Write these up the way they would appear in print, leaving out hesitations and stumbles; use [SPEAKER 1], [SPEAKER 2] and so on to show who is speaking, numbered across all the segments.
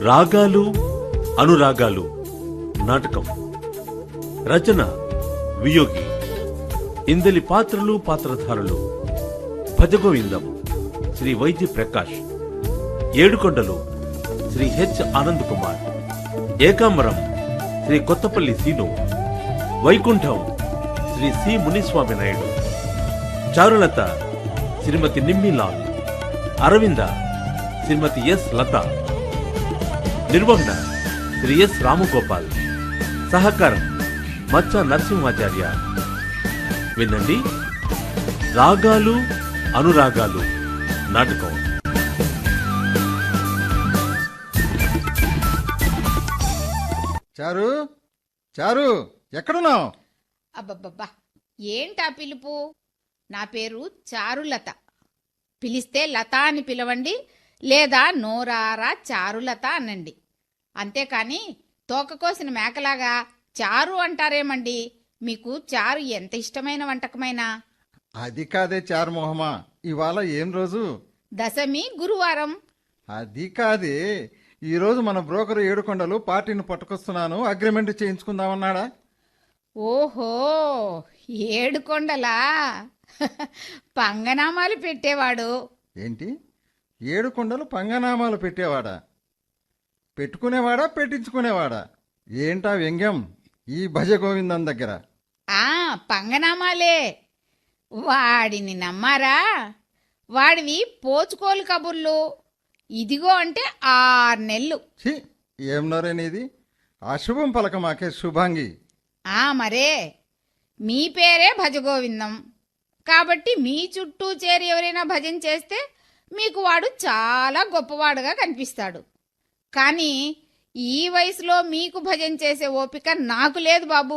[SPEAKER 1] రాగాలు అనురాగాలు నాటకం రచన వియోగి. ఇందలి పాత్రలు పాత్రధారులు: Bhajagovindam Shri Vaidya Prakash, Edukondalu Shri H Anand Kumar, Ekambaram Shri Kottapalli Seenu, Vaikuntham Shri C Muniswamy Naidu, Charulatha Shrimati Nimmilal, Aravinda Shrimati S Latha, నిర్వహణ శ్రీ ఎస్ రామగోపాల్, సహకారం మచ్చ నరసింహాచార్య. వినండి రాగాలు అనురాగాలు నాటకం.
[SPEAKER 2] చారు, చారు, ఎక్కడున్నావు?
[SPEAKER 3] అబ్బబ్బబ్బా, ఏంటా పిలుపు? నా పేరు చారులత. పిలిస్తే లత అని పిలవండి, లేదా నోరారా చారులత అనండి. అంతేకాని తోకకోసిన మేకలాగా చారు అంటారేమండి? మీకు చారు ఎంత ఇష్టమైన వంటకమైనా.
[SPEAKER 2] అది కాదే చారు మొహమా, ఇవాళ ఏం రోజు?
[SPEAKER 3] దశమి గురువారం.
[SPEAKER 2] అది కాదే, ఈరోజు మన బ్రోకర్ ఏడుకొండలు పార్టీని పట్టుకొస్తున్నాను, అగ్రిమెంట్ చేయించుకుందామన్నాడా?
[SPEAKER 3] ఓహో, ఏడుకొండలా? పంగనామాలు పెట్టేవాడు.
[SPEAKER 2] ఏంటి, ఏడుకొండలు పంగనామాలు పెట్టేవాడా? పెట్టుకునేవాడా పెట్టించుకునేవాడా? ఏంటా వ్యంగ్యం ఈ భజగోవిందం దగ్గర?
[SPEAKER 3] పంగనామాలే. వాడిని నమ్మారా? వాడివి పోచుకోలు కబుర్లు. ఇదిగో అంటే 6 నెలలు.
[SPEAKER 2] ఏం నోరేనిది? అశుభం పలక మాకే శుభాంగి.
[SPEAKER 3] మరే, మీ పేరే భజగోవిందం కాబట్టి మీ చుట్టూ చేరి ఎవరైనా భజన చేస్తే మీకు వాడు చాలా గొప్పవాడుగా కనిపిస్తాడు. కానీ ఈ వయసులో మీకు భజన చేసే ఓపిక నాకు లేదు బాబు.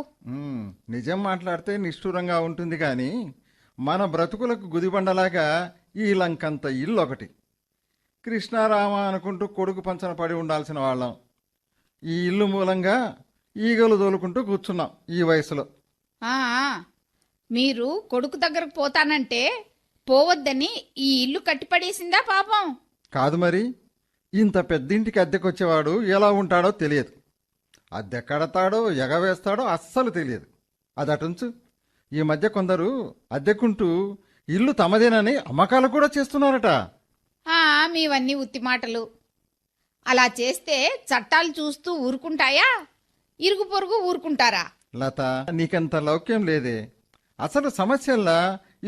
[SPEAKER 2] నిజం మాట్లాడితే నిష్ఠూరంగా ఉంటుంది కానీ మన బ్రతుకులకు గుదిబండలాగా ఈ లంకంత ఇల్లు ఒకటి. కృష్ణారామ అనుకుంటూ కొడుకు పంచన పడి ఉండాల్సిన వాళ్ళం. ఈ ఇల్లు మూలంగా ఈగలు దోలుకుంటూ కూర్చున్నాం ఈ వయసులో.
[SPEAKER 3] మీరు కొడుకు దగ్గరకు పోతానంటే పోవద్దని ఈ ఇల్లు కట్టిపడేసిందా పాపం?
[SPEAKER 2] కాదు మరి, ఇంత పెద్దింటికి అద్దెకొచ్చేవాడు ఎలా ఉంటాడో తెలియదు. అద్దెకడతాడో ఎగవేస్తాడో అస్సలు తెలియదు. అదటుంచు, ఈ మధ్య కొందరు అద్దెకుంటూ ఇల్లు తమదేనని అమ్మకాలు కూడా చేస్తున్నారట.
[SPEAKER 3] మీవన్నీ ఉత్తి మాటలు. అలా చేస్తే చట్టాలు చూస్తూ ఊరుకుంటాయా? ఇరుగు పొరుగు ఊరుకుంటారా?
[SPEAKER 2] లత, నీకంత లౌక్యం లేదే. అసలు సమస్యల్లా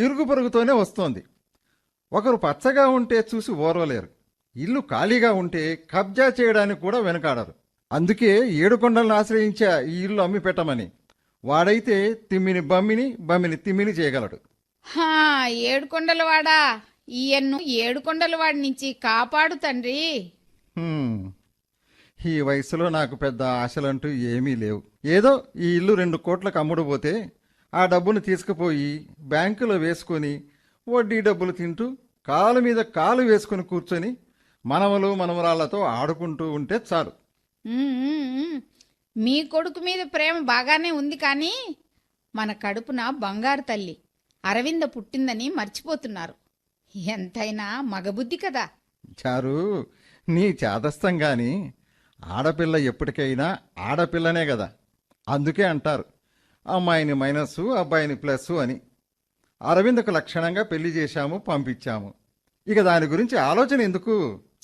[SPEAKER 2] ఇరుగు పొరుగుతోనే వస్తోంది. ఒకరు పచ్చగా ఉంటే చూసి ఓర్వలేరు, ఇల్లు ఖాళీగా ఉంటే కబ్జా చేయడానికి కూడా వెనకాడరు. అందుకే ఏడుకొండలను ఆశ్రయించా ఈ ఇల్లు అమ్మి పెట్టమని. వాడైతే తిమ్మిని బమ్మిని, బమ్మిని తిమ్మిని చేయగలడు.
[SPEAKER 3] ఏడుకొండల వాడా, ఈయన్ను ఏడుకొండల వాడి నుంచి కాపాడు తండ్రి.
[SPEAKER 2] ఈ వయసులో నాకు పెద్ద ఆశలంటూ ఏమీ లేవు. ఏదో ఈ ఇల్లు 2 కోట్లకు అమ్ముడుపోతే ఆ డబ్బును తీసుకుపోయి బ్యాంకులో వేసుకొని వడ్డీ డబ్బులు తింటూ కాలు మీద కాలు వేసుకుని కూర్చొని మనవలు మనవరాళ్లతో ఆడుకుంటూ ఉంటే చాలు.
[SPEAKER 3] మీ కొడుకు మీద ప్రేమ బాగానే ఉంది, కానీ మన కడుపున బంగారు తల్లి అరవింద పుట్టిందని మర్చిపోతున్నారు. ఎంతైనా మగబుద్ధి కదా.
[SPEAKER 2] చారు, నీ చాదస్తం గాని ఆడపిల్ల ఎప్పటికైనా ఆడపిల్లనే కదా. అందుకే అంటారు అమ్మాయిని మైనస్సు అబ్బాయిని ప్లస్సు అని. అరవిందకు లక్షణంగా పెళ్లి చేశాము, పంపించాము. ఇక దాని గురించి ఆలోచన ఎందుకు?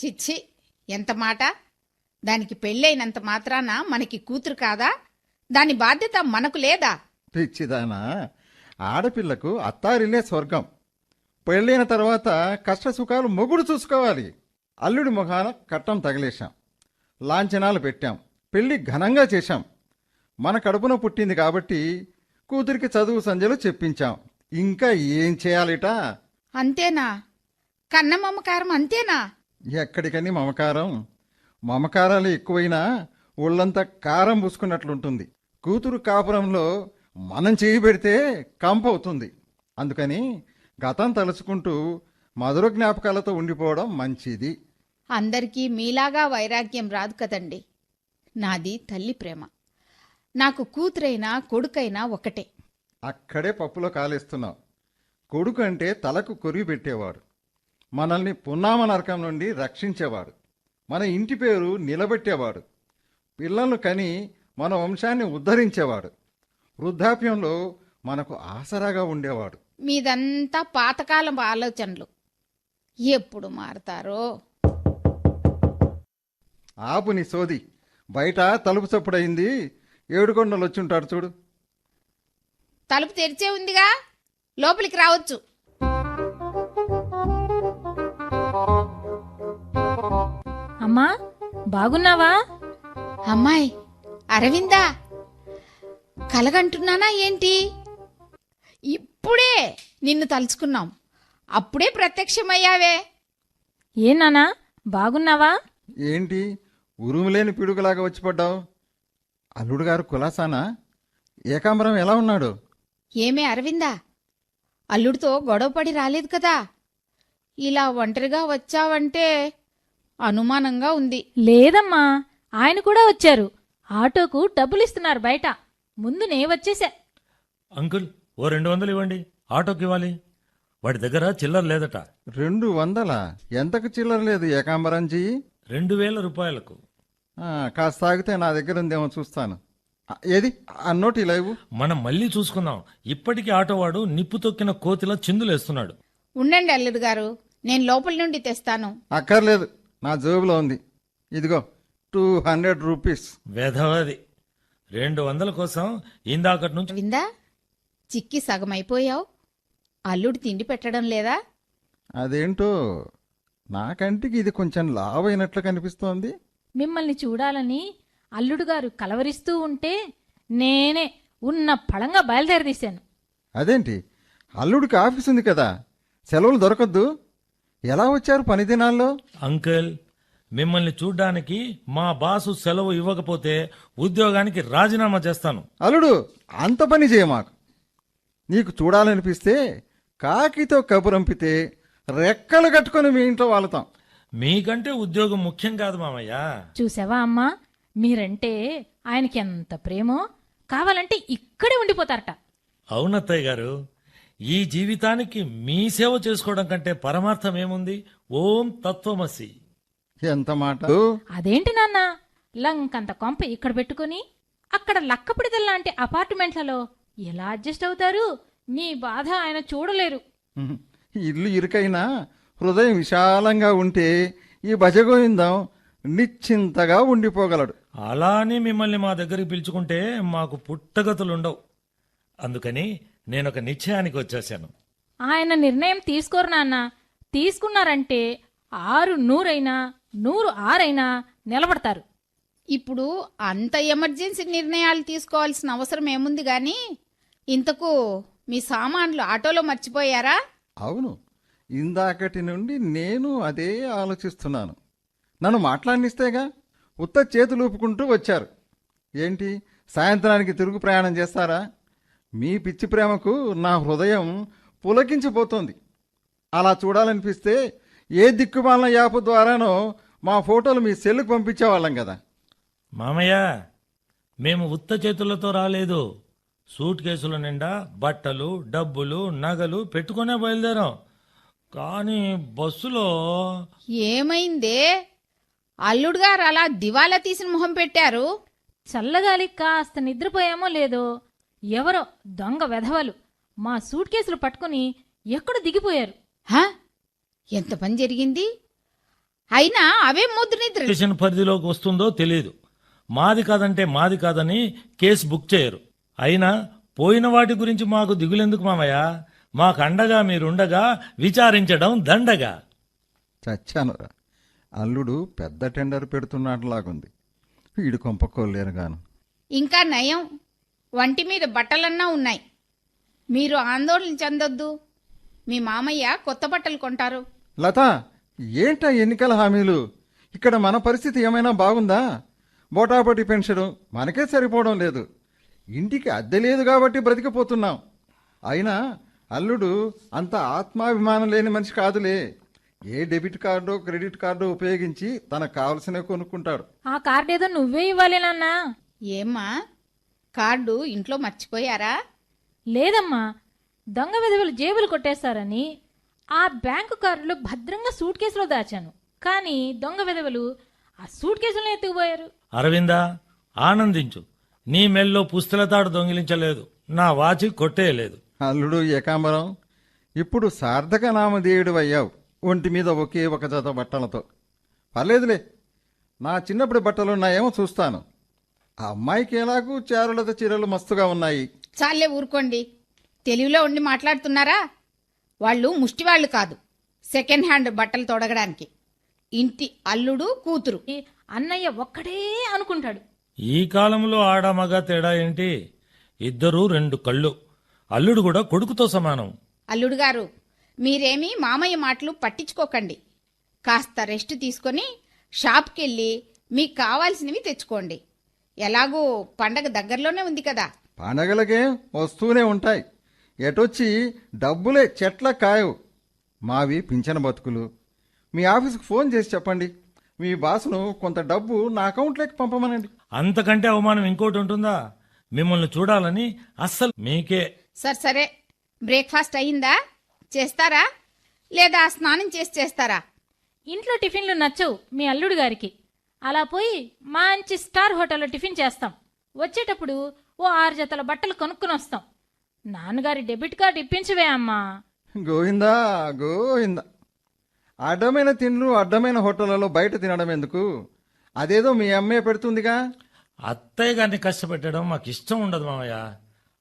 [SPEAKER 3] చిచ్చి, ఎంత మాట! దానికి పెళ్ళైనంత మాత్రాన మనకి కూతురు కాదా? దాని బాధ్యత మనకు లేదా?
[SPEAKER 2] పిచ్చిదానా, ఆడపిల్లకు అత్తారిల్లే స్వర్గం. పెళ్ళైన తర్వాత కష్టసుఖాలు మొగుడు చూసుకోవాలి. అల్లుడి మొహాన కట్టం తగిలేశాం, లాంఛనాలు పెట్టాం, పెళ్లి ఘనంగా చేశాం. మన కడుపున పుట్టింది కాబట్టి కూతురికి చదువు సంధ్యలు చెప్పించాం. ఇంకా ఏం చేయాలిట?
[SPEAKER 3] అంతేనా? కన్న మమకారం అంతేనా?
[SPEAKER 2] ఎక్కడికని మమకారం? మమకారాలు ఎక్కువైనా ఒళ్ళంతా కారం పూసుకున్నట్లుంటుంది. కూతురు కాపురంలో మనం చేయి పెడితే కంపవుతుంది. అందుకని గతం తలుచుకుంటూ మధుర జ్ఞాపకాలతో ఉండిపోవడం మంచిది.
[SPEAKER 3] అందరికీ మీలాగా వైరాగ్యం రాదు కదండి. నాది తల్లి ప్రేమ. నాకు కూతురైనా కొడుకైనా ఒకటే.
[SPEAKER 2] అక్కడే పప్పులో కాలేస్తున్నావు. కొడుకు అంటే తలకు కొరివి పెట్టేవాడు, మనల్ని పున్నామ నరకం నుండి రక్షించేవాడు, మన ఇంటి పేరు నిలబెట్టేవాడు, పిల్లలను కని మన వంశాన్ని ఉద్ధరించేవాడు, వృద్ధాప్యంలో మనకు ఆసరాగా ఉండేవాడు.
[SPEAKER 3] మీదంతా పాతకాలం ఆలోచనలు. ఎప్పుడు మారతారో.
[SPEAKER 2] ఆపు నీ సోది. బయట తలుపు చప్పుడయింది. ఏడుకొండలు వచ్చుంటాడు చూడు.
[SPEAKER 3] తలుపు తెరిచే ఉందిగా, లోపలికి రావచ్చు.
[SPEAKER 4] అమ్మా, బాగున్నావా?
[SPEAKER 3] అమ్మాయి అరవిందా, కలగంటున్నానా ఏంటి? ఇప్పుడే నిన్ను తలుచుకున్నాం, అప్పుడే ప్రత్యక్షమయ్యావే.
[SPEAKER 4] ఏ నాన్నా, బాగున్నావా?
[SPEAKER 2] ఏంటి ఉరుములేని పిడుగులాగా వచ్చి పడ్డావు? అల్లుడు గారు కులాసానా? ఏకాంబరం ఎలా ఉన్నాడు?
[SPEAKER 3] ఏమే అరవిందా, అల్లుడితో గొడవపడి రాలేదు కదా? ఇలా ఒంటరిగా వచ్చావంటే అనుమానంగా ఉంది.
[SPEAKER 4] లేదమ్మా, ఆయన కూడా వచ్చారు. ఆటోకు డబ్బులిస్తున్నారు బయట. ముందు నే వచ్చేసా.
[SPEAKER 5] అంకుల్, ఓ 200 ఇవ్వండి, ఆటోకి ఇవ్వాలి. వాడి దగ్గర చిల్లర లేదట.
[SPEAKER 2] 200? ఎంతకు చిల్లర లేదు ఏకాంబరంజీ?
[SPEAKER 5] 2000 రూపాయలకు.
[SPEAKER 2] కాస్త ఆగితే నా దగ్గర ఉందేమో చూస్తాను. ఏది ఆ నోటి లేవు?
[SPEAKER 5] మనం మళ్ళీ చూసుకుందాం. ఇప్పటికీ ఆటోవాడు నిప్పు తొక్కిన కోతిలా చిందులేస్తున్నాడు.
[SPEAKER 3] ఉండండి అల్లుడు గారు, నేను లోపల నుండి తెస్తాను.
[SPEAKER 2] అక్కర్లేదు, నా జేబులో ఉంది. ఇదిగో 200 రూపీస్.
[SPEAKER 5] వెధవది. 200 కోసం ఇందాకటి నుంచి
[SPEAKER 3] అరవిందా, చిక్కి సగమైపోయావు. అల్లుడు తిండి పెట్టడం లేదా?
[SPEAKER 2] అదేంటో నా కంటికి ఇది కొంచెం లావైనట్లు కనిపిస్తోంది.
[SPEAKER 4] మిమ్మల్ని చూడాలని అల్లుడు గారు కలవరిస్తూ ఉంటే నేనే ఉన్న పళంగా బయలుదేరదీశాను.
[SPEAKER 2] అదేంటి, అల్లుడికి ఆఫీస్ ఉంది కదా, సెలవులు దొరకద్దు? ఎలా వచ్చారు పని దినాల్లో?
[SPEAKER 5] అంకుల్, మిమ్మల్ని చూడ్డానికి మా బాసు సెలవు ఇవ్వకపోతే ఉద్యోగానికి రాజీనామా చేస్తాను.
[SPEAKER 2] అల్లుడు, అంత పని చేయమాకు. నీకు చూడాలనిపిస్తే కాకితో కబురంపితే రెక్కలు కట్టుకొని మీ ఇంట్లో వాళ్తాం.
[SPEAKER 5] మీకంటే ఉద్యోగం ముఖ్యం కాదు మామయ్య.
[SPEAKER 4] చూసావా అమ్మా, మీరంటే ఆయనకి ఎంత ప్రేమో. కావాలంటే ఇక్కడే ఉండిపోతారట.
[SPEAKER 5] అవునత్తయ్య గారు, ఈ జీవితానికి మీ సేవ చేసుకోవడం కంటే పరమార్థం ఏముంది? ఓం తత్వమసి.
[SPEAKER 2] ఎంత మాట!
[SPEAKER 4] అదేంటి నాన్న, లంకంత కొంప ఇక్కడ పెట్టుకుని అక్కడ లక్కపిడిదల్లాంటి అపార్ట్మెంట్లలో ఎలా అడ్జస్ట్ అవుతారు? మీ బాధ ఆయన చూడలేరు.
[SPEAKER 2] ఇల్లు ఇరుకైనా హృదయం విశాలంగా ఉంటే ఈ భజగోవిందం నిశ్చింతగా ఉండిపోగలడు.
[SPEAKER 5] అలా అని మిమ్మల్ని మా దగ్గరికి పిలుచుకుంటే మాకు పుట్టగతులుండవు. అందుకని నేనొక నిశ్చయానికి వచ్చేశాను.
[SPEAKER 4] ఆయన నిర్ణయం తీసుకోరు నాన్న. తీసుకున్నారంటే 600 106 నిలబడతారు.
[SPEAKER 3] ఇప్పుడు అంత ఎమర్జెన్సీ నిర్ణయాలు తీసుకోవాల్సిన అవసరం ఏముంది గాని, ఇంతకు మీ సామాన్లు ఆటోలో మర్చిపోయారా?
[SPEAKER 2] అవును, ఇందాకటి నుండి నేను అదే ఆలోచిస్తున్నాను. నన్ను మాట్లాడినిస్తేగా. ఉత్త చేతులు ఊపుకుంటూ వచ్చారు. ఏంటి, సాయంత్రానికి తిరుగు ప్రయాణం చేస్తారా? మీ పిచ్చి ప్రేమకు నా హృదయం పులకించిపోతోంది. అలా చూడాలనిపిస్తే ఏ దిక్కుమాలిన యాప్ ద్వారానో మా ఫోటోలు మీ సెల్లుకు పంపించేవాళ్ళం కదా.
[SPEAKER 5] మామయ్య, మేము ఉత్త చేతులతో రాలేదు. సూట్ కేసుల నిండా బట్టలు, డబ్బులు, నగలు పెట్టుకునే బయలుదేరాం. కానీ బస్సులో
[SPEAKER 3] ఏమైందే? అల్లుడు గారు అలా దివాలా తీసిన మొహం పెట్టారు.
[SPEAKER 4] చల్లగాలి కాస్త నిద్రపోయామో లేదో ఎవరో దొంగ వెధవలు మా సూట్ కేసులు పట్టుకుని ఎక్కడ దిగిపోయారు.
[SPEAKER 3] హా? ఎంత పని జరిగింది? అయినా అవే ముద్దు నిద్ర.
[SPEAKER 5] స్టేషన్ పరిధిలోకి వస్తుందో తెలియదు. మాది కాదంటే మాది కాదని కేసు బుక్ చేయరు. అయినా పోయిన వాటి గురించి మాకు దిగులెందుకు మామయ్య? మాకు అండగా మీరుండగా విచారించడం దండగా.
[SPEAKER 2] చచ్చానురా, అల్లుడు పెద్ద టెండర్ పెడుతున్నట్లాగుంది. వీడు కొంపకోలేరుగాను.
[SPEAKER 3] ఇంకా నయం, వంటి మీద బట్టలన్నా ఉన్నాయి. మీరు ఆందోళన చెందొద్దు. మీ మామయ్య కొత్త బట్టలు కొంటారు.
[SPEAKER 2] లత, ఏంటా ఎన్నికల హామీలు? ఇక్కడ మన పరిస్థితి ఏమైనా బాగుందా? బోటాబోటి పెన్షన్ మనకే సరిపోవడం లేదు. ఇంటికి అద్దె లేదు కాబట్టి బ్రతికిపోతున్నాం. అయినా అల్లుడు అంత ఆత్మాభిమానం లేని మనిషి కాదులే. ఏ డెబిట్ కార్డో క్రెడిట్ కార్డో ఉపయోగించి తనకు కావలసినవి కొనుక్కుంటాడు.
[SPEAKER 4] ఆ కార్డేదో నువ్వే ఇవ్వాలి నాన్నా.
[SPEAKER 3] ఏమ్మా, కార్డు ఇంట్లో మర్చిపోయారా?
[SPEAKER 4] లేదమ్మా, దొంగ విధవులు జేబులు కొట్టేస్తారని ఆ బ్యాంకు కారులో భద్రంగా సూట్ కేసులో దాచాను. కానీ దొంగ విధవులు ఆ సూట్ కేసులను ఎత్తుకుపోయారు.
[SPEAKER 5] అరవిందా, ఆనందించు. నీ మెల్లో పుస్తల తాడు దొంగిలించలేదు, నా వాచి కొట్టేయలేదు.
[SPEAKER 2] అల్లుడు ఏకాంబరం, ఇప్పుడు సార్థక నామధేయుడు అయ్యావు, ఒంటి మీద ఒకే ఒక జత బట్టలతో. పర్లేదులే, నా చిన్నప్పుడు బట్టలున్నాయేమో చూస్తాను. ఆ అమ్మాయికి ఎలాగూ చారులత చీరలు మస్తుగా ఉన్నాయి.
[SPEAKER 3] చాలే ఊరుకోండి, తెలివిలో ఉండి మాట్లాడుతున్నారా? వాళ్ళు ముష్టివాళ్ళు కాదు, సెకండ్ హ్యాండ్ బట్టలు తొడగడానికి. ఇంటి అల్లుడు కూతురు.
[SPEAKER 4] ఈ అన్నయ్య ఒక్కడే అనుకుంటాడు.
[SPEAKER 5] ఈ కాలంలో ఆడ మగ తేడా ఏంటి? ఇద్దరూ రెండు కళ్ళు. అల్లుడు కూడా కొడుకుతో సమానం.
[SPEAKER 3] అల్లుడు గారు, మీరేమీ మామయ్య మాటలు పట్టించుకోకండి. కాస్త రెస్ట్ తీసుకొని షాప్కెళ్ళి మీకు కావాల్సినవి తెచ్చుకోండి. ఎలాగూ పండగ దగ్గరలోనే ఉంది కదా.
[SPEAKER 2] పండగలకే వస్తూనే ఉంటాయి. ఎటొచ్చి డబ్బులే చెట్ల కాయవు. మావి పింఛన బతుకులు. మీ ఆఫీసుకు ఫోన్ చేసి చెప్పండి, మీ బాసును కొంత డబ్బు నా అకౌంట్లోకి పంపమనండి.
[SPEAKER 5] అంతకంటే అవమానం ఇంకోటి ఉంటుందా? మిమ్మల్ని చూడాలని అస్సలు మీకే.
[SPEAKER 3] సరే, బ్రేక్ఫాస్ట్ అయ్యిందా? చేస్తారా లేదా స్నానం చేసి చేస్తారా?
[SPEAKER 4] ఇంట్లో టిఫిన్లు నచ్చవు మీ అల్లుడు గారికి. అలా పోయి మంచి స్టార్ హోటల్లో టిఫిన్ చేస్తాం. వచ్చేటప్పుడు ఓ 6 జతల బట్టలు కొనుక్కుని వస్తాం. నాన్నగారి డెబిట్ కార్డు ఇప్పించవే అమ్మా.
[SPEAKER 2] గోవిందా గోవిందా, అడ్డమైన తిండ్లు అడ్డమైన హోటళ్లలో బయట తినడం ఎందుకు? అదేదో మీ అమ్మే పెడుతుందిగా.
[SPEAKER 5] అత్తయ్య గారిని కష్టపెట్టడం మాకు ఇష్టం ఉండదు మామయ్య.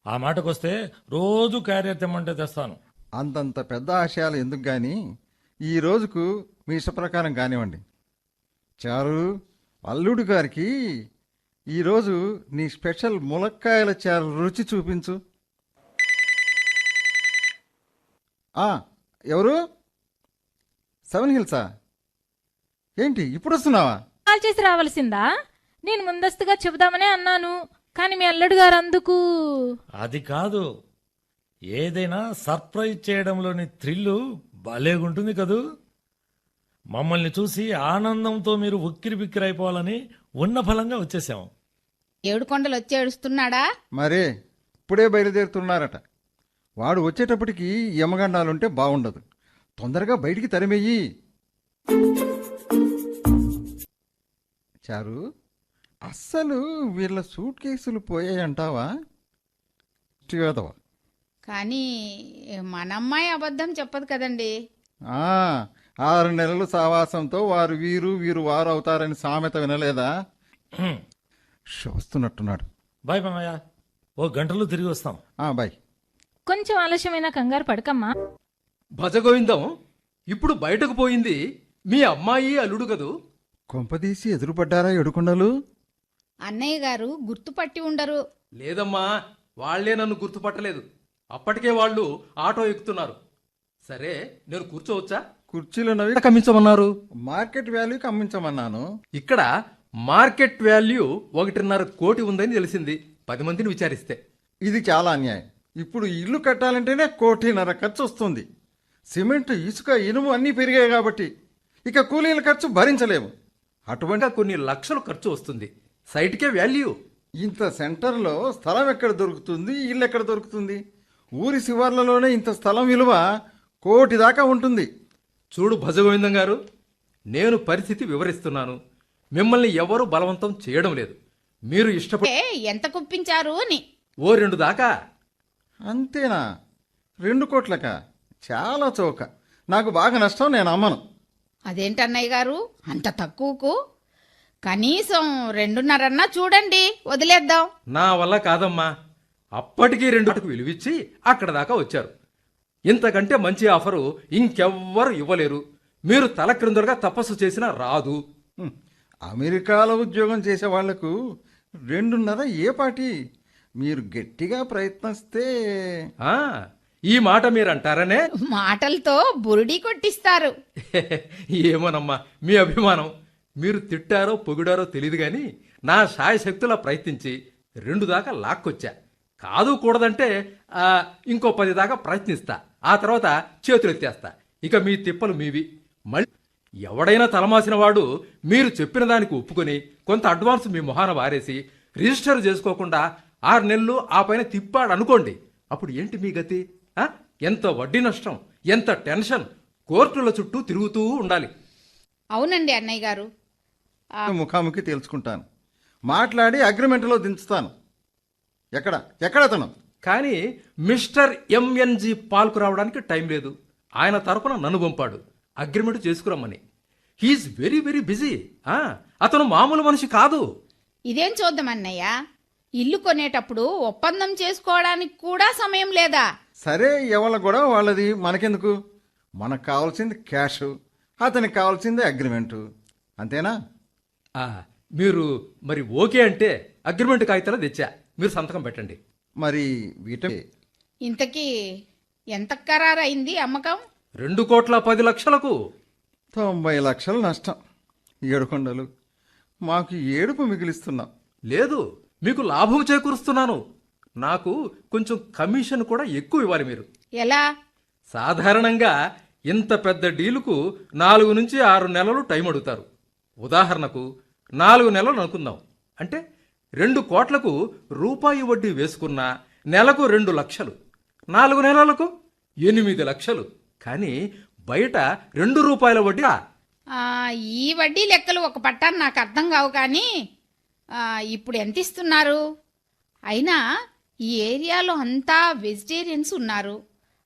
[SPEAKER 5] ఆ మాటకొస్తే రోజు క్యారియర్ తెమ్మంటే తెస్తాను.
[SPEAKER 2] అంతంత పెద్ద ఆశయాలు ఎందుకు గాని, ఈ రోజుకు మీ ఇష్ట ప్రకారం కానివ్వండి. చారు, అల్లుడు గారికి ఈరోజు నీ స్పెషల్ ములక్కాయల చారు రుచి చూపించు. ఎవరు? 7 హిల్సా? ఏంటి ఇప్పుడు వస్తున్నావా?
[SPEAKER 4] కాల్ చేసి రావాల్సిందా? నేను ముందస్తుగా చెబుదామనే అన్నాను, కానీ మీ అల్లుడు గారు అందుకు.
[SPEAKER 5] అది కాదు, ఏదైనా సర్ప్రైజ్ చేయడంలోని థ్రిల్లు భలేగుంటుంది కదూ. మమ్మల్ని చూసి ఆనందంతో మీరు ఉక్కిరి బిక్కిరి అయిపోవాలని ఉన్న ఫలంగా వచ్చేసాం.
[SPEAKER 3] ఏడుకొండలు వచ్చి ఏడుస్తున్నాడా?
[SPEAKER 2] మరే ఇప్పుడే బయలుదేరుతున్నారట. వాడు వచ్చేటప్పటికి యమగండాలుంటే బాగుండదు. తొందరగా బయటికి తరిమెయ్యి. చారు, అస్సలు వీళ్ళ సూట్ కేసులు పోయాయంటావా? కాదవా?
[SPEAKER 3] కానీ మన అమ్మాయి అబద్ధం చెప్పదు కదండి.
[SPEAKER 2] 6 నెలలు సావాసంతో వారు వీరు వీరు వారు అవుతారని సామెత వినలేదా? వస్తున్నట్టున్నాడు.
[SPEAKER 5] బాయ్ మామయ్య, ఓ గంటలో తిరిగి వస్తాం.
[SPEAKER 2] బాయ్.
[SPEAKER 4] కొంచెం ఆలస్యమైన కంగారు పడకమ్మా.
[SPEAKER 6] భజగోవిందం, ఇప్పుడు బయటకు పోయింది మీ అమ్మాయి అల్లుడు కదూ?
[SPEAKER 2] కొంపదీసి ఎదురుపడ్డారా ఎడుకొండలు?
[SPEAKER 3] అన్నయ్య గారు గుర్తుపట్టి ఉండరు.
[SPEAKER 6] లేదమ్మా, వాళ్లే నన్ను గుర్తుపట్టలేదు. అప్పటికే వాళ్ళు ఆటో ఎక్కుతున్నారు. సరే, నేను కూర్చోవచ్చా?
[SPEAKER 2] కుర్చీలున్నవి
[SPEAKER 6] కమ్మించమన్నారు.
[SPEAKER 2] మార్కెట్ వాల్యూకి అమ్మించమన్నాను.
[SPEAKER 6] ఇక్కడ మార్కెట్ వాల్యూ 1.5 కోటి ఉందని తెలిసింది 10 మందిని విచారిస్తే.
[SPEAKER 2] ఇది చాలా అన్యాయం. ఇప్పుడు ఇల్లు కట్టాలంటేనే 1.5 కోటి ఖర్చు వస్తుంది. సిమెంట్, ఇసుక, ఇనుము అన్నీ పెరిగాయి కాబట్టి ఇక కూలీల ఖర్చు భరించలేము.
[SPEAKER 6] అటువంటి కొన్ని లక్షలు ఖర్చు వస్తుంది. సైట్కే వాల్యూ.
[SPEAKER 2] ఇంత సెంటర్లో స్థలం ఎక్కడ దొరుకుతుంది? ఇల్లు ఎక్కడ దొరుకుతుంది? ఊరి శివార్లలోనే ఇంత స్థలం విలువ 1 కోటి దాకా ఉంటుంది.
[SPEAKER 6] చూడు భజగోవిందం గారు, నేను పరిస్థితి వివరిస్తున్నాను. మిమ్మల్ని ఎవరు బలవంతం చేయడం లేదు. మీరు ఇష్టపడి
[SPEAKER 3] ఎంత కుప్పించారు అని.
[SPEAKER 6] ఓ 2 దాకా.
[SPEAKER 2] అంతేనా? 2 కోట్లకా? చాలా చౌక. నాకు బాగా నష్టం, నేను అమ్మను.
[SPEAKER 3] అదేంటన్నయ్య గారు అంత తక్కువకు? కనీసం 2.5 చూడండి, వదిలేద్దాం.
[SPEAKER 6] నా వల్ల కాదమ్మా. అప్పటికీ 2 విలువిచ్చి అక్కడ దాకా వచ్చారు. ఇంతకంటే మంచి ఆఫరు ఇంకెవ్వరు ఇవ్వలేరు. మీరు తల క్రిందులుగా తపస్సు చేసినా రాదు.
[SPEAKER 2] అమెరికాలో ఉద్యోగం చేసే వాళ్లకు 2.5 ఏ పాటి? మీరు గట్టిగా ప్రయత్నిస్తే.
[SPEAKER 6] ఈ మాట మీరంటారనే.
[SPEAKER 3] మాటలతో బురుడి కొట్టిస్తారు.
[SPEAKER 6] ఏమోనమ్మా, మీ అభిమానం. మీరు తిట్టారో పొగిడారో తెలియదు గాని నా శాయశక్తులా ప్రయత్నించి 2 దాకా లాక్కొచ్చా. కాదు కూడదంటే ఇంకో 10 దాకా ప్రయత్నిస్తా. ఆ తర్వాత చేతులెత్తేస్తా. ఇక మీ తిప్పలు మీవి. మళ్ళీ ఎవడైనా తలమాసిన వాడు మీరు చెప్పిన దానికి ఒప్పుకొని కొంత అడ్వాన్స్ మీ మొహాన వారేసి రిజిస్టర్ చేసుకోకుండా 6 నెలలు ఆ పైన తిప్పాడు అనుకోండి, అప్పుడు ఏంటి మీ గతి? ఆ? ఎంత వడ్డీ నష్టం, ఎంత టెన్షన్, కోర్టుల చుట్టూ తిరుగుతూ ఉండాలి.
[SPEAKER 3] అవునండి అన్నయ్య గారు.
[SPEAKER 2] ముఖాముఖి తేల్చుకుంటాను, మాట్లాడి అగ్రిమెంట్లో దించుతాను. ఎక్కడ అతను?
[SPEAKER 6] కానీ మిస్టర్ ఎంఎన్జి పాల్కు రావడానికి టైం లేదు. ఆయన తరపున నన్ను పంపాడు అగ్రిమెంట్ చేసుకురమ్మని. He's very very busy. అతను మామూలు మనిషి కాదు.
[SPEAKER 3] ఇదేం చూద్దాం అన్నయ్య, ఇల్లు కొనేటప్పుడు ఒప్పందం చేసుకోవడానికి కూడా సమయం లేదా?
[SPEAKER 2] సరే, ఎవళ్ళ కూడా వాళ్ళది, మనకెందుకు? మనకు కావాల్సింది క్యాష్, అతనికి కావాల్సింది అగ్రిమెంటు, అంతేనా?
[SPEAKER 6] ఆ, మీరు మరి ఓకే అంటే అగ్రిమెంట్ కాగితాలు తెచ్చా, మీరు సంతకం పెట్టండి.
[SPEAKER 2] మరి వీట
[SPEAKER 3] ఇంతకీ ఎంత ఖరారైంది అమ్మకం?
[SPEAKER 6] 2,10,00,000.
[SPEAKER 2] 90 లక్షలు నష్టం. ఏడుకొండలు, మాకు ఏడుపు మిగిలిస్తున్నాం.
[SPEAKER 6] లేదు, మీకు లాభం చేకూరుస్తున్నాను. నాకు కొంచెం కమిషన్ కూడా ఎక్కువ ఇవ్వాలి మీరు.
[SPEAKER 3] ఎలా?
[SPEAKER 6] సాధారణంగా ఇంత పెద్ద డీలుకు 4 నుంచి 6 నెలలు టైం అడుగుతారు. ఉదాహరణకు 4 నెలలు అనుకుందాం. అంటే 2 కోట్లకు రూపాయి వడ్డీ వేసుకున్నా నెలకు 2 లక్షలు, 4 నెలలకు 8 లక్షలు. కానీ బయట 2 రూపాయల వడ్డీ.
[SPEAKER 3] ఈ వడ్డీ లెక్కలు ఒక పట్టాన్ని నాకు అర్థం కావు, కానీ ఇప్పుడు ఎంత ఇస్తున్నారు? అయినా ఈ ఏరియాలో అంతా వెజిటేరియన్స్ ఉన్నారు,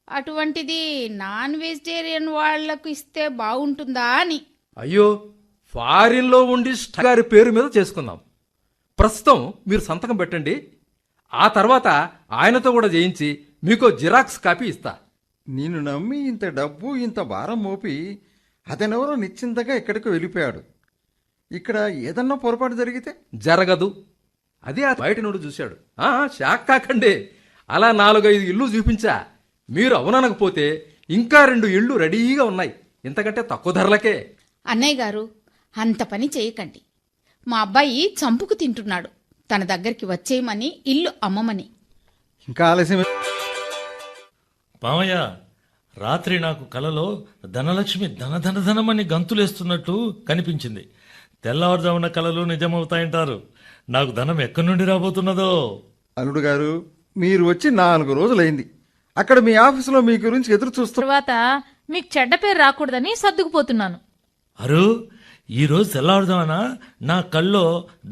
[SPEAKER 3] అటువంటిది నాన్ వెజిటేరియన్ వాళ్లకు ఇస్తే బాగుంటుందా అని.
[SPEAKER 6] అయ్యో, ఫారిన్లో ఉండి గారి పేరు మీద చేసుకుందాం. ప్రస్తుతం మీరు సంతకం పెట్టండి, ఆ తర్వాత ఆయనతో కూడా చేయించి మీకు జిరాక్స్ కాపీ ఇస్తా.
[SPEAKER 2] నిన్ను నమ్మి ఇంత డబ్బు, ఇంత భారం మోపి అతనెవరో నిశ్చింతగా ఎక్కడికి వెళ్ళిపోయాడు. ఇక్కడ ఏదన్నా పొరపాటు జరిగితే?
[SPEAKER 6] జరగదు. అదే ఆ బయట నుండి చూశాడు. షాక్ కాకండి, అలా 4-5 ఇళ్ళు చూపించా. మీరు అవుననకపోతే ఇంకా 2 ఇళ్ళు రెడీగా ఉన్నాయి, ఇంతకంటే తక్కువ ధరలకే.
[SPEAKER 3] అన్నయ్య గారు, అంత పని చేయకండి. మా అబ్బాయి చంపుకు తింటున్నాడు, తన దగ్గరికి వచ్చేయమని, ఇల్లు అమ్మమని.
[SPEAKER 2] ఇంకా ఆలస్యం.
[SPEAKER 5] మామయ్య, రాత్రి నాకు కలలో ధనలక్ష్మి ధనమని గంతులేస్తున్నట్టు కనిపించింది. తెల్లవారుజామున కలలు నిజమవుతాయంటారు. నాకు ధనం ఎక్కడి నుండి రాబోతున్నదో.
[SPEAKER 2] అల్లుడు గారు, మీరు వచ్చి 4 రోజులైంది. అక్కడ మీ ఆఫీసులో మీ గురించి ఎదురు చూస్తున్నా.
[SPEAKER 4] తరువాత మీకు చెడ్డ పేరు రాకూడదని సర్దుకుపోతున్నాను.
[SPEAKER 5] అరు, ఈరోజు తెల్లవారుజామున నా కల్లో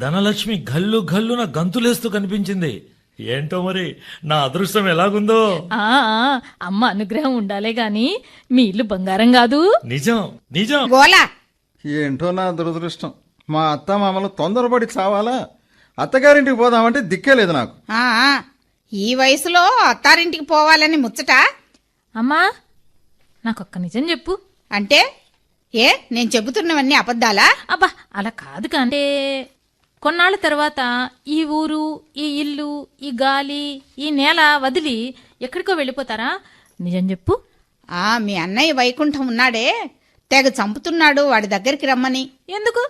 [SPEAKER 5] ధనలక్ష్మి గల్లున గంతులేస్తూ కనిపించింది. ఏంటో మరి నా అదృష్టం ఎలాగుందో.
[SPEAKER 4] అమ్మ అనుగ్రహం ఉండాలే గాని మీ ఇల్లు బంగారం కాదు.
[SPEAKER 5] నిజం.
[SPEAKER 3] గోలా!
[SPEAKER 2] ఏంటో నా దురదృష్టం. మా అత్తమామలు తొందరపడి చావాలా? అత్తగారింటికి పోదామంటే దిక్కే లేదు నాకు.
[SPEAKER 3] ఈ వయసులో అత్తారింటికి పోవాలని ముచ్చట?
[SPEAKER 4] అమ్మా, నాకొక్క నిజం చెప్పు.
[SPEAKER 3] అంటే నేను చెబుతున్నవన్నీ అబద్ధాలా?
[SPEAKER 4] అబ్బా, అలా కాదు కంటే కొన్నాళ్ళ తర్వాత ఈ ఊరు, ఈ ఇల్లు, ఈ గాలి, ఈ నేల వదిలి ఎక్కడికో వెళ్ళిపోతారా? నిజం చెప్పు.
[SPEAKER 3] మీ అన్నయ్య వైకుంఠం ఉన్నాడే, తెగ చంపుతున్నాడు, వాడి దగ్గరికి రమ్మని.
[SPEAKER 4] ఎందుకు?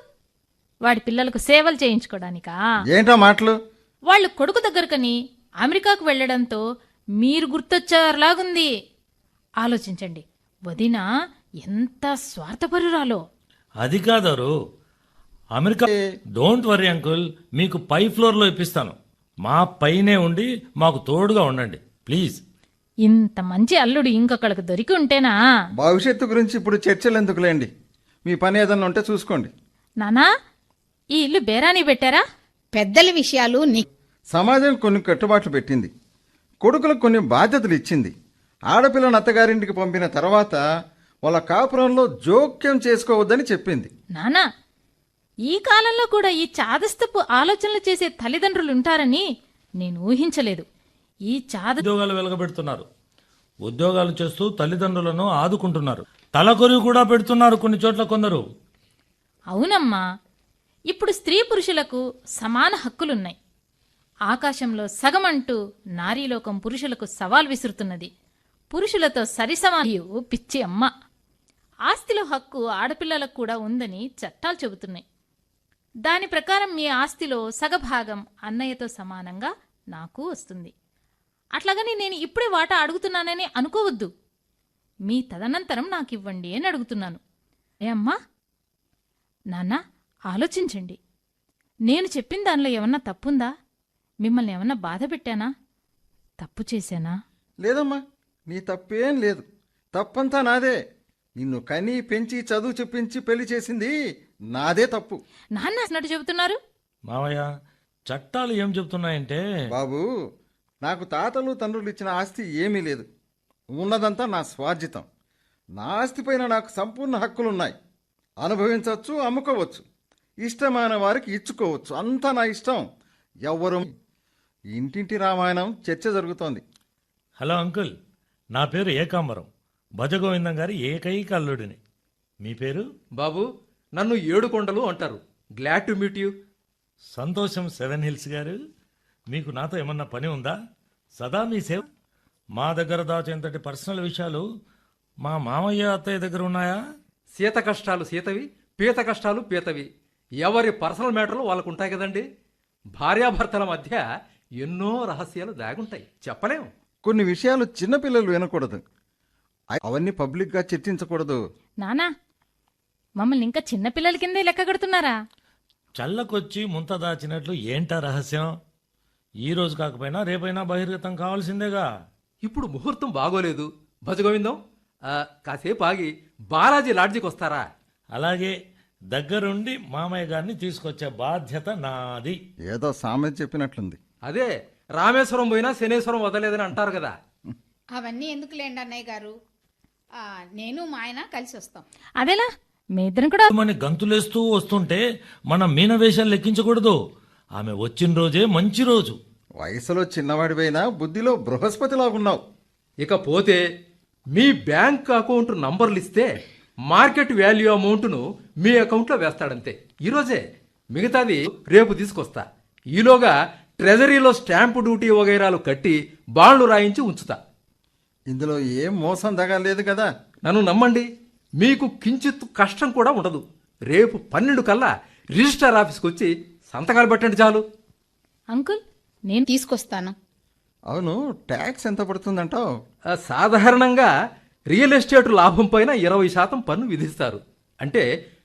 [SPEAKER 4] వాడి పిల్లలకు సేవలు చేయించుకోవడానికా?
[SPEAKER 2] ఏంటో మాటలు?
[SPEAKER 4] వాళ్ళు కొడుకు దగ్గరకని అమెరికాకు వెళ్లడంతో మీరు గుర్తొచ్చారులాగుంది. ఆలోచించండి, వదిన ఎంత స్వార్థపరురాలో.
[SPEAKER 5] అది కాదారు, అమెరికా. డోంట్ వరీ అంకుల్, మీకు పై ఫ్లోర్లో ఇప్పిస్తాను. మా పైనే ఉండి మాకు తోడుగా ఉండండి ప్లీజ్.
[SPEAKER 4] ఇంత మంచి అల్లుడు ఇంకొకళ్ళకి దొరికి ఉంటేనా?
[SPEAKER 2] భవిష్యత్తు గురించి ఇప్పుడు చర్చలు ఎందుకులేండి, మీ పని ఏదన్నా ఉంటే చూసుకోండి.
[SPEAKER 4] నానా, ఈ ఇల్లు బేరాని పెట్టారా?
[SPEAKER 3] పెద్దల విషయాలు
[SPEAKER 2] సమాజం కొన్ని కట్టుబాట్లు పెట్టింది, కొడుకులకు కొన్ని బాధ్యతలు ఇచ్చింది. ఆడపిల్లను అత్తగారింటికి పంపిన తర్వాత వాళ్ళ కాపురంలో జోక్యం చేసుకోవద్దని చెప్పింది.
[SPEAKER 4] నానా, ఈ కాలంలో కూడా ఈ చాదస్తపు ఆలోచనలు చేసే తల్లిదండ్రులుంటారని నేను ఊహించలేదు. ఈ
[SPEAKER 5] ఉద్యోగాలు వెలగబెడుతున్నారు, ఉద్యోగాలు చేస్తూ తల్లిదండ్రులను ఆదుకుంటున్నారు, తలకొరివి కూడా పెడుతున్నారు కొన్ని చోట్ల కొందరు.
[SPEAKER 4] అవునమ్మా, ఇప్పుడు స్త్రీ పురుషులకు సమాన హక్కులున్నాయి. ఆకాశంలో సగమంటూ నారీలోకం పురుషులకు సవాల్ విసురుతున్నది. పురుషులతో సరిసమానయు పిచ్చి అమ్మ. ఆస్తిలో హక్కు ఆడపిల్లలకు కూడా ఉందని చట్టాలు చెబుతున్నాయి. దాని ప్రకారం మీ ఆస్తిలో సగభాగం అన్నయ్యతో సమానంగా నాకు వస్తుంది. అట్లాగని నేను ఇప్పుడే వాటా అడుగుతున్నానని అనుకోవద్దు. మీ తదనంతరం నాకివ్వండి అని అడుగుతున్నాను. అమ్మా, నాన్న, ఆలోచించండి. నేను చెప్పిన దానిలో ఏమన్నా తప్పుందా? మిమ్మల్ని ఏమన్నా బాధ పెట్టానా? తప్పు చేశానా?
[SPEAKER 2] లేదమ్మా, నీ తప్పేం లేదు. తప్పంతా నాదే. నిన్ను కని పెంచి చదువు చెప్పించి పెళ్లి చేసింది నాదే తప్పు.
[SPEAKER 4] నాన్న అన్నట్టు చెబుతున్నారు.
[SPEAKER 5] మావయ్య, చట్టాలు ఏం చెప్తున్నాయంటే
[SPEAKER 2] బాబు, నాకు తాతలు తండ్రులు ఇచ్చిన ఆస్తి ఏమీ లేదు. ఉన్నదంతా నా స్వార్జితం. నా ఆస్తిపైన నాకు సంపూర్ణ హక్కులున్నాయి. అనుభవించవచ్చు, అమ్ముకోవచ్చు, ఇష్టమైన వారికి ఇచ్చుకోవచ్చు. అంతా నా ఇష్టం. ఎవ్వరు ఇంటింటి రామాయణం చర్చ జరుగుతోంది.
[SPEAKER 5] హలో అంకుల్, నా పేరు ఏకాంబరం, భజగోవిందం గారి ఏకైక అల్లుడిని. మీ పేరు?
[SPEAKER 6] బాబు, నన్ను ఏడుకొండలు అంటారు. Glad to meet you.
[SPEAKER 5] సంతోషం సెవెన్ హిల్స్ గారు. మీకు నాతో ఏమన్నా పని ఉందా? సదా మీ సేవ. మా దగ్గర దాచేంతటి పర్సనల్ విషయాలు మా మామయ్య అత్తయ్య దగ్గర ఉన్నాయా?
[SPEAKER 6] సీత కష్టాలు సీతవి, పీత కష్టాలు పీతవి. ఎవరి పర్సనల్ మ్యాటర్లు వాళ్ళకు ఉంటాయి కదండి. భార్యాభర్తల మధ్య ఎన్నో రహస్యాలు దాగుంటాయి, చెప్పలేం.
[SPEAKER 2] కొన్ని విషయాలు చిన్నపిల్లలు వినకూడదు. అవన్నీ పబ్లిక్గా చర్చించకూడదు.
[SPEAKER 4] నానా, మమ్మల్ని ఇంకా చిన్నపిల్లల కిందే లెక్క కడుతున్నారా?
[SPEAKER 5] చల్లకొచ్చి ముంత దాచినట్లు ఏంటా రహస్యం? ఈ రోజు కాకపోయినా రేపైనా బహిర్గతం కావాల్సిందేగా.
[SPEAKER 6] ఇప్పుడు ముహూర్తం బాగోలేదు. భజగోవిందం, కాసేపు ఆగి బాలాజీ లాడ్జికి వస్తారా?
[SPEAKER 5] అలాగే, దగ్గరుండి మామయ్య గారిని తీసుకొచ్చే బాధ్యత నాది.
[SPEAKER 2] ఏదో సామెత చెప్పినట్లుంది.
[SPEAKER 6] అదే, రామేశ్వరం పోయినా శనేశ్వరం వదలేదని అంటారు కదా.
[SPEAKER 3] అవన్నీ ఎందుకులేండి అన్నయ్య గారు. నేను మా ఆయన కలిసి వస్తాం.
[SPEAKER 4] అదేలా మీ ఇద్దరం కూడా
[SPEAKER 5] మన గంతులేస్తూ వస్తుంటే మనం మీనవేషాలు లెక్కించకూడదు. ఆమె వచ్చిన రోజే మంచి రోజు.
[SPEAKER 2] వయసులో చిన్నవాడివైనా బుద్ధిలో బృహస్పతిలాగున్నావు.
[SPEAKER 6] ఇకపోతే మీ బ్యాంక్ అకౌంట్ నంబర్లు ఇస్తే మార్కెట్ వాల్యూ అమౌంట్ను మీ అకౌంట్లో వేస్తాడంతే ఈరోజే. మిగతాది రేపు తీసుకొస్తా. ఈలోగా ట్రెజరీలో స్టాంపు డ్యూటీ వగైరాలు కట్టి బాండ్లు రాయించి ఉంచుతా.
[SPEAKER 2] ఇందులో ఏం మోసం దగలేదు కదా.
[SPEAKER 6] నన్ను నమ్మండి, మీకు కించిత్ కష్టం కూడా ఉండదు. రేపు 12 కల్లా రిజిస్టర్ ఆఫీస్కి వచ్చి సంతకాలు పెట్టండి చాలు.
[SPEAKER 4] అంకుల్, నేను
[SPEAKER 3] తీసుకొస్తాను.
[SPEAKER 2] అవును, ట్యాక్స్ ఎంత పడుతుందంటావు?
[SPEAKER 6] సాధారణంగా రియల్ ఎస్టేట్ లాభం పైన 20% పన్ను విధిస్తారు. అంటే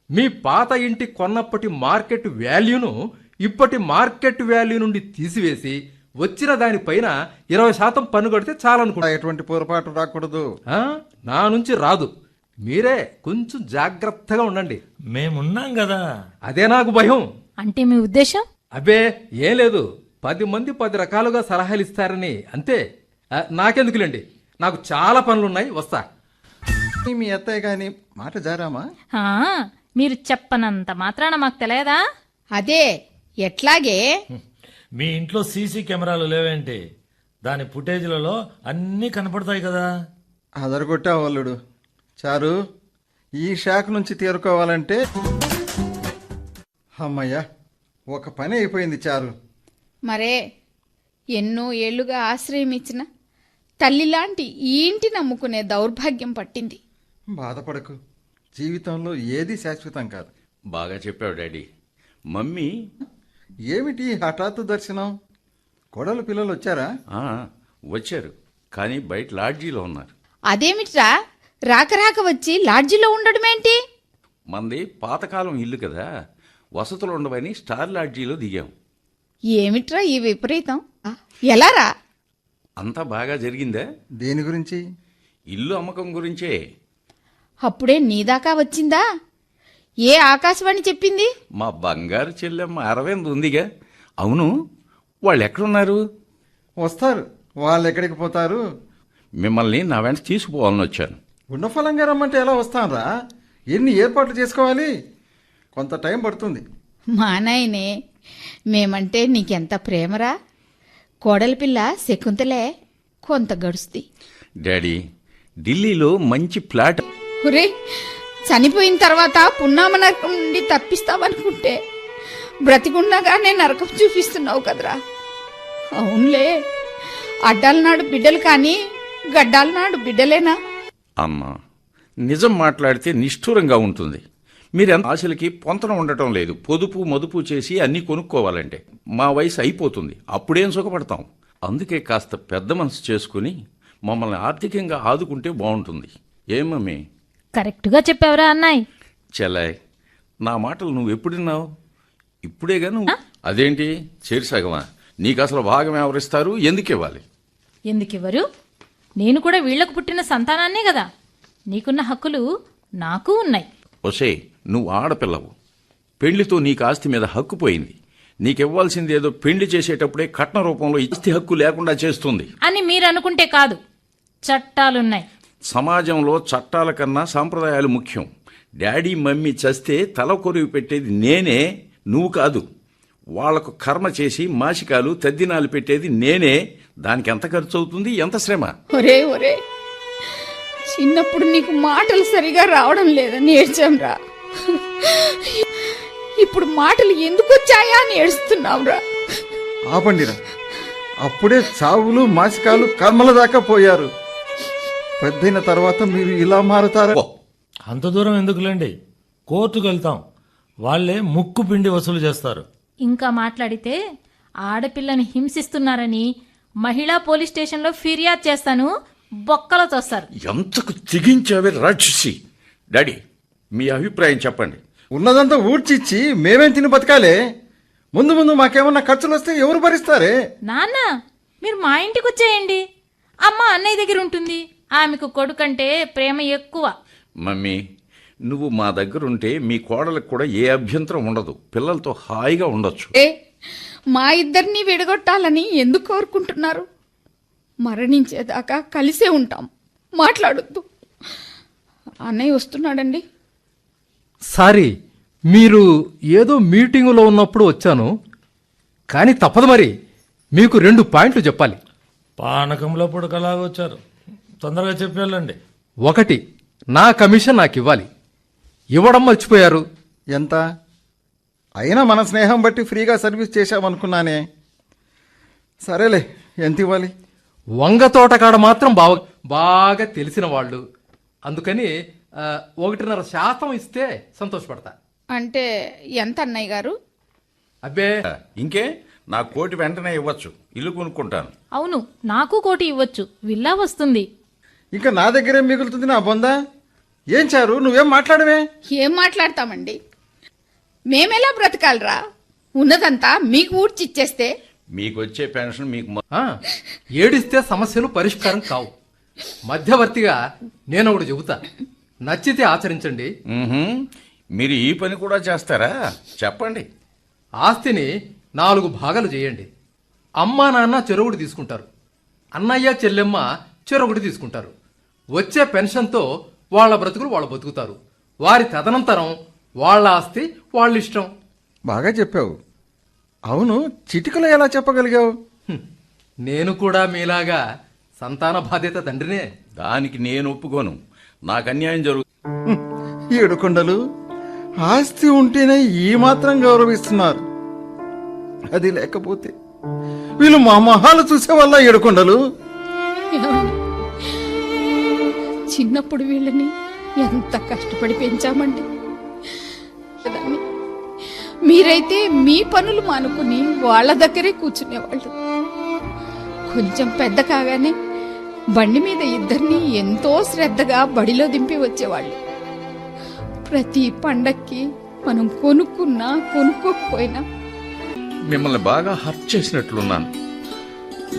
[SPEAKER 6] మీ పాత ఇంటి కొన్నప్పటి మార్కెట్ వాల్యూను ఇప్పటి మార్కెట్ వాల్యూ నుండి తీసివేసి వచ్చిన దానిపైన 20% పన్ను కడితే చాలనుకుంటా.
[SPEAKER 2] ఎటువంటి పొరపాటు రాకూడదు.
[SPEAKER 6] నా నుంచి రాదు. మీరే కొంచెం జాగ్రత్తగా ఉండండి.
[SPEAKER 5] మేమున్నాం కదా.
[SPEAKER 6] అదే నాకు భయం.
[SPEAKER 4] అంటే మీ ఉద్దేశం?
[SPEAKER 6] అబ్బే ఏం లేదు, 10 మంది 10 రకాలుగా సలహాలు ఇస్తారని అంతే. నాకెందుకులేండి, నాకు చాలా పనులున్నాయి, వస్తా.
[SPEAKER 2] మీ అత్తయ్య గాని మాట జారామా?
[SPEAKER 4] ఆ, మీరు చెప్పనంత మాత్రాన మాకు తెలియదా?
[SPEAKER 3] అదే ఎట్లాగే.
[SPEAKER 5] మీ ఇంట్లో సీసీ కెమెరాలు లేవేంటి? దాని ఫుటేజ్లలో అన్నీ కనపడతాయి కదా.
[SPEAKER 2] అదరగొట్టావు అల్లుడు. చారు, ఈ షాక్ నుంచి తేరుకోవాలంటే అమ్మయ్యా, ఒక పని అయిపోయింది చారు.
[SPEAKER 3] మరే ఎన్నో ఏళ్లుగా ఆశ్రయం ఇచ్చిన తల్లిలాంటి ఈ ఇంటి నమ్ముకునే దౌర్భాగ్యం పట్టింది.
[SPEAKER 2] బాధపడకు, జీవితంలో ఏది శాశ్వతం కాదు.
[SPEAKER 7] బాగా చెప్పావు డాడీ. మమ్మీ
[SPEAKER 2] ఏమిటి హఠాత్తు దర్శనం? కోడలు పిల్లలు వచ్చారా?
[SPEAKER 7] ఆ, వచ్చారు, కానీ బయట లాడ్జీలో ఉన్నారు.
[SPEAKER 3] అదేమిట్రా, రాక రాక వచ్చి లాడ్జిలో ఉండడమేంటి?
[SPEAKER 7] మంది పాతకాలం ఇల్లు కదా, వసతులు ఉండవని స్టార్ లాడ్జీలో దిగాం.
[SPEAKER 3] ఏమిట్రా ఈ విపరీతం? ఎలారా?
[SPEAKER 7] అంతా బాగా జరిగిందా?
[SPEAKER 2] దేని గురించి?
[SPEAKER 7] ఇల్లు అమ్మకం గురించే.
[SPEAKER 3] అప్పుడే నీదాకా వచ్చిందా? ఏ ఆకాశవాణి చెప్పింది?
[SPEAKER 7] మా బంగారు చెల్లెమ్మ అరవింద్ ఉందిగా. అవును, వాళ్ళు ఎక్కడున్నారు?
[SPEAKER 2] వస్తారు. వాళ్ళు ఎక్కడికి పోతారు?
[SPEAKER 7] మిమ్మల్ని నా వెంట తీసుకుపోవాలని వచ్చాను.
[SPEAKER 2] గుండఫలంగా రమ్మంటే ఎలా వస్తానరా? ఎన్ని ఏర్పాట్లు చేసుకోవాలి? కొంత టైం పడుతుంది.
[SPEAKER 3] మా నాయనే, మేమంటే నీకెంత ప్రేమరా. కోడలి పిల్ల శకుంతలే కొంత గడుస్తుంది.
[SPEAKER 7] డాడీ, ఢిల్లీలో మంచి ఫ్లాట్.
[SPEAKER 3] ఒరే, చనిపోయిన తర్వాత పున్నామ నరకం నుండి తప్పిస్తావనుకుంటే బ్రతికుండగానే నరకం చూపిస్తున్నావు కదరా. అవునులే, అడ్డాల నాడు బిడ్డలు కానీ గడ్డాల నాడు బిడ్డలేనా?
[SPEAKER 7] అమ్మా, నిజం మాట్లాడితే నిష్ఠూరంగా ఉంటుంది. మీరెంత ఆశలకి పొంతన ఉండటం లేదు. పొదుపు మదుపు చేసి అన్నీ కొనుక్కోవాలంటే మా వయసు అయిపోతుంది. అప్పుడేం సుఖపడతాం. అందుకే కాస్త పెద్ద మనసు చేసుకుని మమ్మల్ని ఆర్థికంగా ఆదుకుంటే బాగుంటుంది. ఏమమ్మీ?
[SPEAKER 4] కరెక్ట్గా చెప్పావురా అన్నాయ్.
[SPEAKER 7] చెల్లాయ్, నా మాటలు నువ్వు ఎప్పుడున్నావు? ఇప్పుడేగా నువ్వు. అదేంటి చేరిసగమా? నీకు అసలు భాగం ఎవరిస్తారు? ఎందుకు ఇవ్వాలి?
[SPEAKER 4] ఎందుకివ్వరు? నేను కూడా వీళ్లకు పుట్టిన సంతానాన్నే కదా. నీకున్న హక్కులు నాకు ఉన్నాయి.
[SPEAKER 7] ఒసే, నువ్వు ఆడపిల్లవు. పెళ్లితో నీకు ఆస్తి మీద హక్కు పోయింది. నీకివ్వాల్సిందేదో పెళ్లి చేసేటప్పుడే కట్న రూపంలో ఆస్తి హక్కు లేకుండా చేస్తుంది
[SPEAKER 4] అని మీరు అనుకుంటే కాదు, చట్టాలున్నాయి.
[SPEAKER 7] సమాజంలో చట్టాల కన్నా సాంప్రదాయాలు ముఖ్యం. డాడీ మమ్మీ చస్తే తల కొరివి పెట్టేది నేనే, నువ్వు కాదు. వాళ్లకు కర్మ చేసి మాసికాలు తద్దినాలు పెట్టేది నేనే. దానికి ఎంత ఖర్చు అవుతుంది, ఎంత శ్రమ?
[SPEAKER 3] ఒరే ఒరే, చిన్నప్పుడు నీకు మాటలు సరిగా రావడం లేదని ఏడ్చాంరా. ఇప్పుడు మాటలు ఎందుకు వచ్చాయా అని ఏడుస్తున్నావురా.
[SPEAKER 2] ఆపండిరా, అప్పుడే చావులు మాసికాలు కర్మల దాకా పోయారు. పెద్దయిన తర్వాత మీరు ఇలా మారుతారా?
[SPEAKER 7] ఓ,
[SPEAKER 5] అంత దూరం ఎందుకులేండి, కోర్టుకు వెళ్తాం. వాళ్లే ముక్కు పిండి వసూలు చేస్తారు.
[SPEAKER 4] ఇంకా మాట్లాడితే ఆడపిల్లని హింసిస్తున్నారని మహిళా పోలీస్ స్టేషన్లో ఫిర్యాదు చేస్తాను, బొక్కలో తోస్తారు.
[SPEAKER 7] ఎంతకు తెగించావే రాక్షసి. డాడీ, మీ అభిప్రాయం చెప్పండి.
[SPEAKER 2] ఉన్నదంతా ఊడ్చిచ్చి మేమేం తిని బతకాలే? ముందు ముందు మాకేమన్నా ఖర్చులు వస్తే ఎవరు భరిస్తారే?
[SPEAKER 4] నాన్న, మీరు మా ఇంటికి వచ్చేయండి. అమ్మ అన్నయ్య దగ్గర ఉంటుంది. ఆమెకు కొడుకంటే ప్రేమ ఎక్కువ.
[SPEAKER 7] మమ్మీ, నువ్వు మా దగ్గరుంటే మీ కోడలకు కూడా ఏ అభ్యంతరం ఉండదు. పిల్లలతో హాయిగా ఉండొచ్చు.
[SPEAKER 3] మా ఇద్దరిని విడగొట్టాలని ఎందుకు కోరుకుంటున్నారు? మరణించేదాకా కలిసే ఉంటాం. మాట్లాడొద్దు. అన్నయ్య వస్తున్నాడండి.
[SPEAKER 6] సారీ, మీరు ఏదో మీటింగులో ఉన్నప్పుడు వచ్చాను, కానీ తప్పదు. మరి మీకు 2 పాయింట్లు చెప్పాలి.
[SPEAKER 5] పానకంలో పుడకలాగా వచ్చారు, తొందరగా చెప్పేళ్ళండి.
[SPEAKER 6] 1, నా కమిషన్ నాకు ఇవ్వాలి. ఇవ్వడం మర్చిపోయారు.
[SPEAKER 2] ఎంత అయినా మన స్నేహం బట్టి ఫ్రీగా సర్వీస్ చేశామనుకున్నానే. సరేలే, ఎంత ఇవ్వాలి?
[SPEAKER 6] వంగ తోటకాడ మాత్రం బాగా తెలిసిన వాళ్ళు, అందుకని 1.5% ఇస్తే సంతోషపడతా.
[SPEAKER 3] అంటే ఎంత అన్నయ్య గారు?
[SPEAKER 6] అబ్బే,
[SPEAKER 7] ఇంకే, నా కోటి వెంటనే ఇవ్వచ్చు. ఇల్లు కొనుక్కుంటాను.
[SPEAKER 4] అవును, నాకు కోటి ఇవ్వచ్చు, విల్లా వస్తుంది.
[SPEAKER 2] ఇంకా నా దగ్గరే మిగులుతుంది నా బొందా. ఏం చారు, నువ్వేం మాట్లాడవే?
[SPEAKER 3] ఏం మాట్లాడతామండి? మేమెలా బ్రతకాలరా? ఉన్నదంతా మీకు ఊడ్చిచ్చేస్తే.
[SPEAKER 7] మీకు వచ్చే పెన్షన్ మీకు
[SPEAKER 6] ఏడిస్తే సమస్యలు పరిష్కారం కావు. మధ్యవర్తిగా నేను ఒకటి చెబుతా, నచ్చితే ఆచరించండి.
[SPEAKER 7] మీరు ఈ పని కూడా చేస్తారా? చెప్పండి.
[SPEAKER 6] ఆస్తిని 4 భాగాలు చేయండి. అమ్మా నాన్న చెరొకటి తీసుకుంటారు, అన్నయ్య చెల్లెమ్మ చెరొకటి తీసుకుంటారు. వచ్చే పెన్షన్తో వాళ్ళ బ్రతుకులు వాళ్ళు బతుకుతారు. వారి తదనంతరం వాళ్ళ ఆస్తి వాళ్ళ ఇష్టం.
[SPEAKER 2] బాగా చెప్పావు. అవును, చిటికలో ఎలా చెప్పగలిగావు?
[SPEAKER 6] నేను కూడా మీలాగా సంతాన బాధ్యత తండ్రినే.
[SPEAKER 7] దానికి నేను ఒప్పుకోను. నాకు అన్యాయం జరుగుతుంది.
[SPEAKER 2] ఏడుకొండలు, ఆస్తి ఉంటేనే ఈ మాత్రం గౌరవిస్తున్నారు. అది లేకపోతే వీళ్ళు మా మొహాలు చూసే వల్ల. ఏడుకొండలు,
[SPEAKER 3] ఏమండి? చిన్నప్పుడు వీళ్ళని ఎంత కష్టపడి పెంచామండి. కదండి, మీరైతే మీ పనులు మానుకుని వాళ్ళ దగ్గరే కూర్చునేవాళ్ళు. కొంచెం పెద్ద కాగానే బండి మీద ఇద్దరిని ఎంతో శ్రద్ధగా బడిలో దింపి వచ్చేవాళ్ళు. ప్రతి పండక్కి మనం కొనుక్కున్నా కొనుక్కోకపోయినా
[SPEAKER 7] మిమ్మల్ని బాగా హర్ట్ చేసినట్లున్నాను.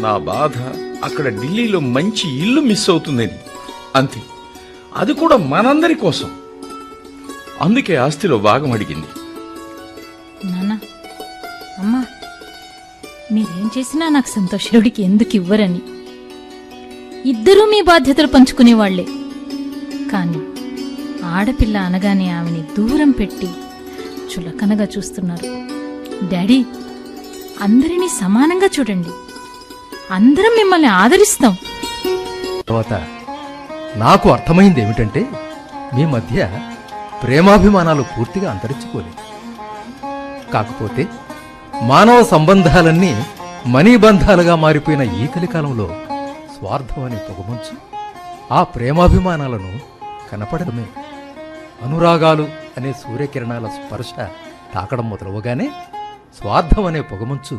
[SPEAKER 7] నా బాధ అక్కడ ఢిల్లీలో మంచి ఇల్లు మిస్ అవుతుందని. అంతే, అది కూడా మనందరి కోసం. అందుకే ఆస్తిలో భాగం అడిగింది.
[SPEAKER 4] నాన్న, అమ్మా, మీరేం చేసినా నాకు సంతోషుడికి ఎందుకు ఇవ్వరని. ఇద్దరూ మీ బాధ్యతలు పంచుకునేవాళ్లే. కానీ ఆడపిల్ల అనగానే ఆమెని దూరం పెట్టి చులకనగా చూస్తున్నారు. డాడీ, అందరినీ సమానంగా చూడండి. అందరం మిమ్మల్ని ఆదరిస్తాం.
[SPEAKER 6] తర్వాత నాకు అర్థమైంది ఏమిటంటే, మీ మధ్య ప్రేమాభిమానాలు పూర్తిగా అంతరించుకోలేదు. కాకపోతే మానవ సంబంధాలన్నీ మనీబంధాలుగా మారిపోయిన ఈ కలికాలంలో స్వార్థం అనే పొగమంచు ఆ ప్రేమాభిమానాలను కనపడమే. అనురాగాలు అనే సూర్యకిరణాల స్పర్శ తాకడం మొదలవగానే స్వార్థం అనే పొగమంచు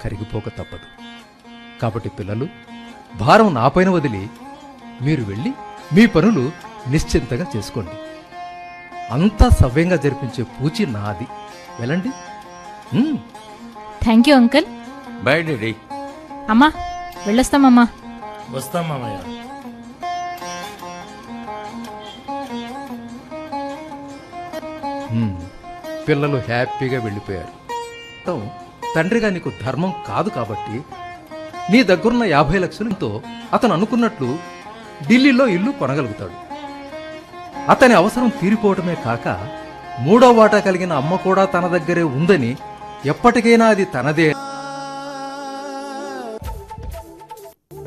[SPEAKER 6] కరిగిపోక తప్పదు. కాబట్టి పిల్లలు, భారం నాపైన వదిలి మీరు వెళ్ళి మీ పనులు నిశ్చింతగా చేసుకోండి. అంతా సవ్యంగా జరిపించే పూచి నాది. వెళ్ళండి.
[SPEAKER 4] Thank you uncle.
[SPEAKER 7] Bye daddy.
[SPEAKER 4] అమ్మా, వెళ్ళొస్తామమ్మా.
[SPEAKER 5] వస్తాం మామయ్య.
[SPEAKER 6] పిల్లలు హ్యాపీగా వెళ్ళిపోయారు. తండ్రిగా నీకు ధర్మం కాదు కాబట్టి నీ దగ్గరున్న 50 లక్షలతో అతను అనుకున్నట్లు ఢిల్లీలో ఇల్లు కొనగలుగుతాడు. అతని అవసరం తీరిపోవటమే కాక 3వ వాటా కలిగిన అమ్మ కూడా తన దగ్గరే ఉందని, ఎప్పటికైనా అది తనదే.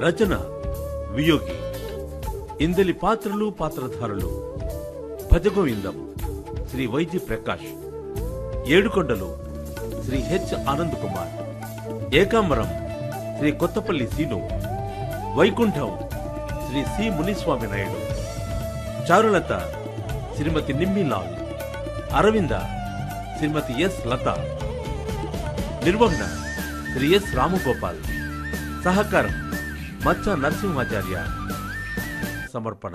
[SPEAKER 1] రచన వియోగి. ఇందలి పాత్రలు పాత్రధారులు: Bhajagovindam Shri Vaidya Prakash, Edukondalu Shri H Anand Kumar, Ekambaram Shri Kottapalli Seenu, Vaikuntham Shri C Muniswamy Naidu, Charulatha Shrimati Nimmilal, Aravinda Shrimati S Latha, నిర్వహణ శ్రీ ఎస్ రామగోపాల్, సహకారం మచ్చ నరసింహాచార్య, సమర్పణ